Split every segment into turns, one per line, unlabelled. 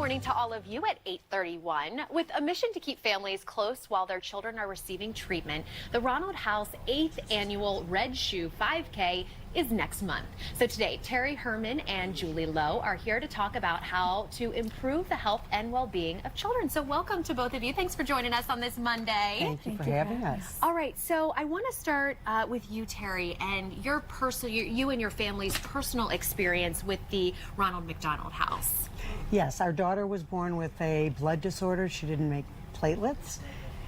morning to all of you at 8:31. With a mission to keep families close while their children are receiving treatment, the Ronald House 8th annual Red Shoe 5K is next month. So today, Terry Herrmann and Julie Lowe are here to talk about how to improve the health and well-being of children. So welcome to both of you. Thanks for joining us on this Monday.
Thank you for having us.
All right, so I want to start with you, Terry, and your you and your family's personal experience with the Ronald McDonald House.
Yes, our daughter was born with a blood disorder. She didn't make platelets,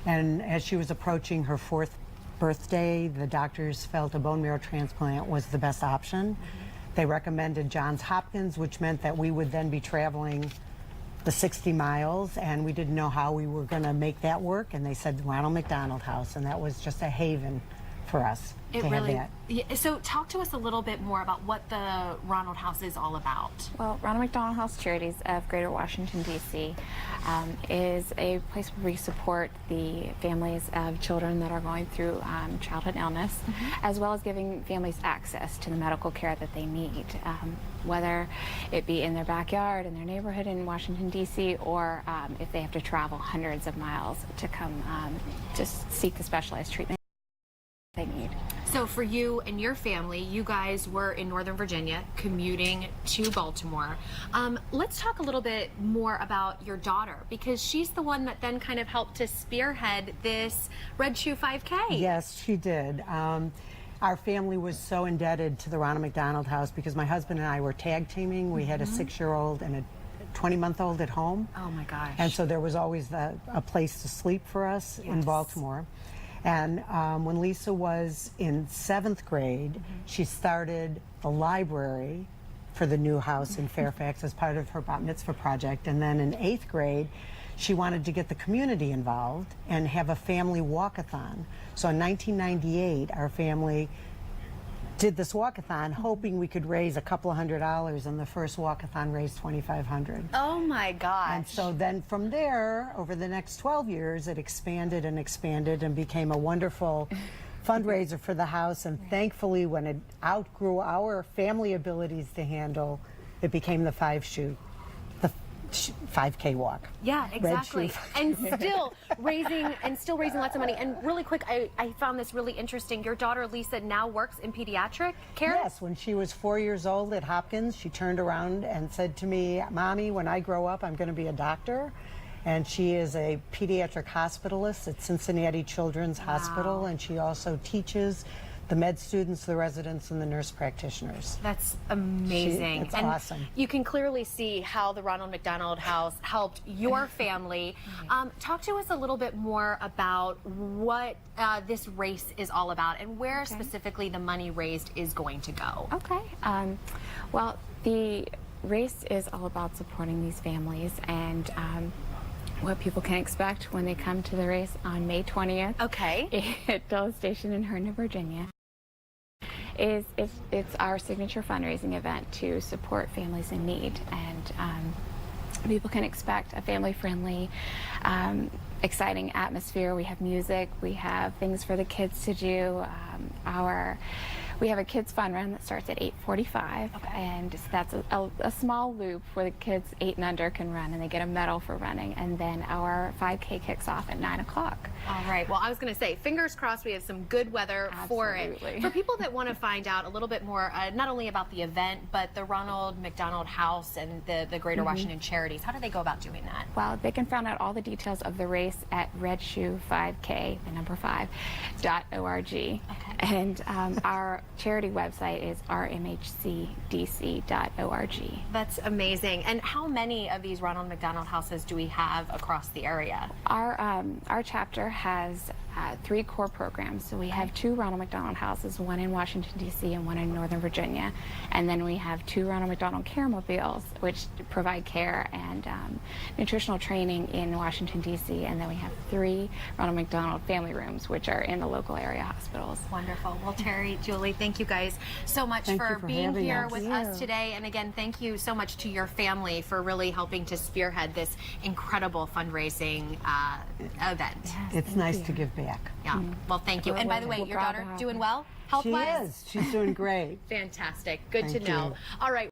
and as she was approaching her 4th birthday, the doctors felt a bone marrow transplant was the best option. They recommended Johns Hopkins, which meant that we would then be traveling the 60 miles, and we didn't know how we were going to make that work, and they said Ronald McDonald House, and that was just a haven for us to have that.
Yeah, so talk to us a little bit more about what the Ronald House is all about.
Well, Ronald McDonald House Charities of Greater Washington, D.C. Is a place where we support the families of children that are going through childhood illness, as well as giving families access to the medical care that they need, whether it be in their backyard, in their neighborhood in Washington, D.C., or if they have to travel hundreds of miles to come just seek the specialized treatment they need.
So for you and your family, you guys were in Northern Virginia commuting to Baltimore. Let's talk a little bit more about your daughter, because she's the one that then kind of helped to spearhead this Red Shoe 5K.
Yes, she did. Our family was so indebted to the Ronald McDonald House because my husband and I were tag teaming. We had a 6-year-old and a 20-month-old at home.
Oh my gosh.
And so there was always a place to sleep for us in Baltimore. And when Lisa was in 7th grade, she started the library for the new house in Fairfax as part of her bat mitzvah project. And then in 8th grade, she wanted to get the community involved and have a family walkathon. So in 1998, our family did this walkathon, hoping we could raise a couple of $100, and the first walkathon raised $2,500.
Oh my gosh.
And so then from there, over the next 12 years, it expanded and expanded and became a wonderful fundraiser for the house. And thankfully, when it outgrew our family abilities to handle, it became the 5K walk.
Yeah, exactly. And still raising lots of money. And really quick, I found this really interesting. Your daughter Lisa now works in pediatric care?
Yes, when she was 4 years old at Hopkins, she turned around and said to me, "Mommy, when I grow up, I'm going to be a doctor." And she is a pediatric hospitalist at Cincinnati Children's Hospital, and she also teaches the med students, the residents, and the nurse practitioners.
That's amazing.
It's awesome.
You can clearly see how the Ronald McDonald House helped your family. Talk to us a little bit more about what this race is all about and where specifically the money raised is going to go.
Okay. Well, the race is all about supporting these families and what people can expect when they come to the race on May 20th.
Okay.
At Dulles Station in Herrmann, Virginia. It's our signature fundraising event to support families in need, and people can expect a family-friendly, exciting atmosphere. We have music, we have things for the kids to do. We have a kids fun run that starts at 8:45, and that's a small loop where the kids 8 and under can run, and they get a medal for running. And then our 5K kicks off at 9 o'clock.
All right. Well, I was going to say, fingers crossed we have some good weather for it. For people that want to find out a little bit more, not only about the event, but the Ronald McDonald House and the Greater Washington Charities, how do they go about doing that?
Well, they can find out all the details of the race at redshoe5k, the number 5.org. And our charity website is RMHCDC.org.
That's amazing. And how many of these Ronald McDonald Houses do we have across the area?
Our chapter has 3 core programs. So we have 2 Ronald McDonald Houses, one in Washington, D.C. and one in Northern Virginia. And then we have 2 Ronald McDonald Care Mobiles, which provide care and nutritional training in Washington, D.C. And then we have 3 Ronald McDonald Family Rooms, which are in the local area hospitals.
Wonderful. Well, Terry, Julie, thank you guys so much for being here with us today. And again, thank you so much to your family for really helping to spearhead this incredible fundraising event.
Yes, it's nice to give back.
Yeah. Well, thank you. And by the way, your daughter doing well? Health-wise?
She is. She's doing great.
Fantastic. Good to know. All right.